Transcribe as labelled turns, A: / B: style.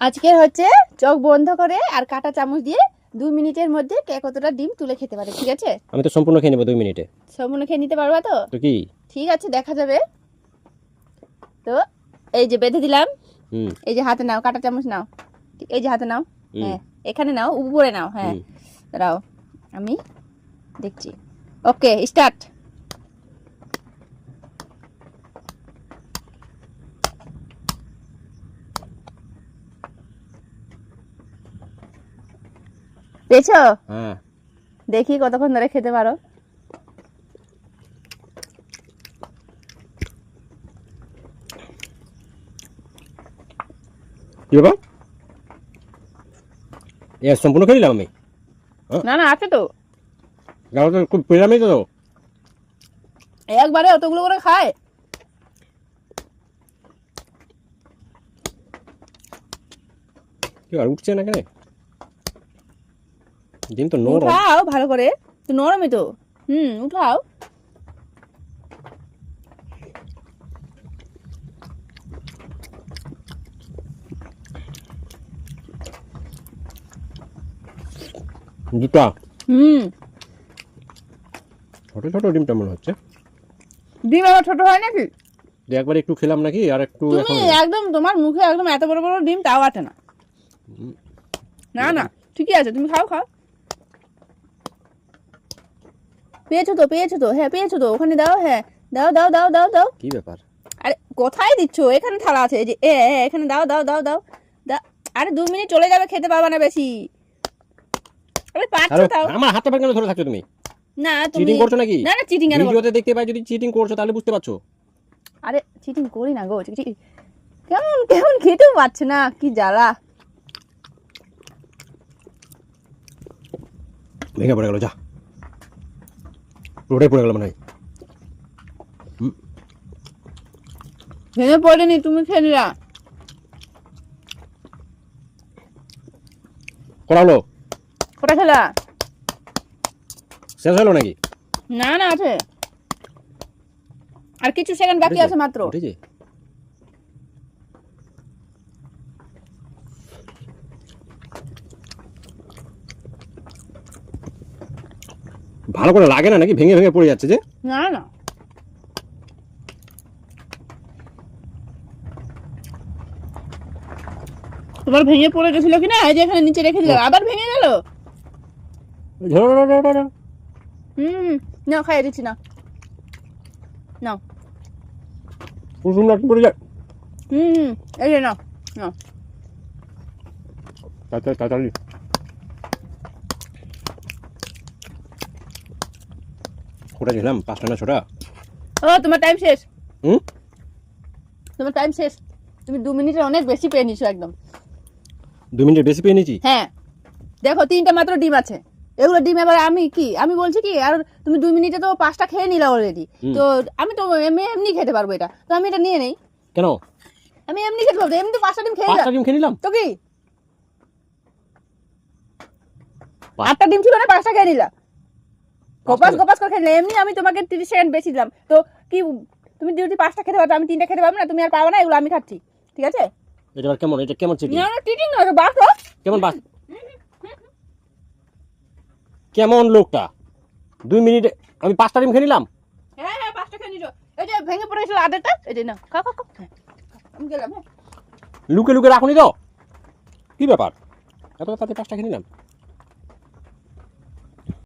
A: আজকে হচ্ছে চোখ বন্ধ করে আর কাঁটা চামচ দিয়ে 2 মিনিটের মধ্যে কে কতটা ডিম তুলে খেতে পারে, ঠিক আছে?
B: আমি তো সম্পূর্ণ খেয়ে নেব 2 মিনিটে।
A: সম্পূর্ণ খেয়ে নিতে পারবা তো?
B: তো কি
A: ঠিক আছে, দেখা যাবে। তো এই যে বেঁধে দিলাম, এই যে হাতে নাও, কাঁটা চামচ নাও, এই যে হাতে নাও, হ্যাঁ এখানে নাও, উপরে নাও, হ্যাঁ দাঁড়াও আমি দেখছি। ওকে, স্টার্ট। পেয়েছো?
B: হ্যাঁ,
A: দেখি কতক্ষণ ধরে খেতে পারো।
B: কি বাবা এ সম্পূর্ণ খেয়ে নিলাম আমি।
A: না না, আছে তো,
B: গাও তো খুব পিরামিড তো
A: একবারে অতগুলো করে খায়।
B: কি আর উঠছে না কেন? ডিম তো নরম।
A: উঠাও ভালো করে, তো নরমই তো। উঠাও।
B: দুটা
A: হুম,
B: ছোট ছোট ডিমটা মনে হচ্ছে।
A: ডিম আবার ছোট হয় নাকি?
B: যে একবার একটু খেলাম নাকি আর একটু
A: তুমি
B: এখন
A: একদম তোমার মুখে একদম এত বড় বড় ডিম তাও আটে না। না না, ঠিকই আছে, তুমি খাও খাও। পেয়েছো তো, পেয়েছো তো, হ্যাঁ পেয়েছো তো, ওখানে দাও, হ্যাঁ দাও দাও দাও দাও দাও।
B: কি ব্যাপার?
A: আরে কোথায় দিচ্ছ? এখানে থালা আছে, এই যে এখানে দাও দাও দাও দাও দাও। আরে 2 মিনিট চলে যাবে, খেতে পারবা না বেশি। আরে পারছো তাও।
B: আমার হাতটা কেন ধরে থাকছো তুমি?
A: না তুমি
B: চিটিং করছো নাকি?
A: না না, চিটিং কেন করব?
B: ভিডিওতে দেখতে পাই যদি চিটিং করছো তাহলে বুঝতে পারছো।
A: আরে চিটিং করি না গো, কেমন কেমন খেতেও পাচ্ছে না, কি জ্বালা।
B: ভেঙে পড়ে গেল, যা পুরোটাই পড়ে গেল মনে হয়।
A: ভেঙে পড়েনি, তুমি খেয়ে নিলা।
B: করা হলো?
A: কোটা খেলা?
B: শেষ হলো নাকি?
A: না না, আছে আর কিছু সেকেন্ড বাকি আছে মাত্র।
B: উঠেছে? ভালো করে লাগে না নাকি? ভেঙে ভেঙে পড়ে যাচ্ছে যে।
A: না না, তোমার ভেঙে পড়ে গেছিল কিনা, এই যে এখানে নিচে রেখে দিলাম, আবার ভেঙে গেল। নাও, খাইয়ে দিচ্ছি না, নাও।
B: কুসুম নাকি পড়ে যায়।
A: এই যে নাও নাও।
B: তাড়াতাড়ি কোটা দিলাম, 5টা না 6টা।
A: ও তোমার টাইম শেষ। তোমার টাইম শেষ, তুমি 2 মিনিটের অনেক বেশি পেয়ে নিছো একদম।
B: 2 মিনিটের বেশি পেয়ে নিয়েছি।
A: হ্যাঁ দেখো, 3টা মাত্র ডিম আছে, এগুলো ডিম। এবার আমি বলছি কি, আর তুমি 2 মিনিটে তো 5টা খেয়ে নিলা অলরেডি। তো আমি তো এমনি খেতে পারবো এটা, তো আমি এটা নিয়ে নেই।
B: কেন?
A: আমি এমনি খেতে পারবো, এমনি তো 5টা ডিম খেয়ে
B: 5টা ডিম খেয়ে নিলাম
A: তো কি 8টা ডিম ছিল না, 5টা খেয়ে নিলা। গোপাস গোপাস করে খেয়ে নিলা। এমনি আমি তোমাকে 30 সেকেন্ড বেশি দিলাম, তো কি তুমি যদি 5টা খেতে পারো, আমি 3টা খেতে পারবো না, তুমি আর পাবো না, এগুলো আমি খাচ্ছি, ঠিক আছে?
B: এটা আবার কেমন? এটা কেমন চিটিং?
A: না না, চিটিং নয়, বাস।
B: কেমন বাস? কেমন লোকটা? 2 মিনিটে আমি 5টা ডিম খেয়ে নিলাম।
A: হ্যাঁ হ্যাঁ, 5টা খেয়ে নিছো। এই যে ভেঙে পড়েছিল আদেরটা, এই যে না, খাও খাও খাও। আমি গেলাম, হ্যাঁ।
B: লুকে লুকে রাখুনি তো? কি ব্যাপার? এত তাতে 5টা খেয়ে নিলাম।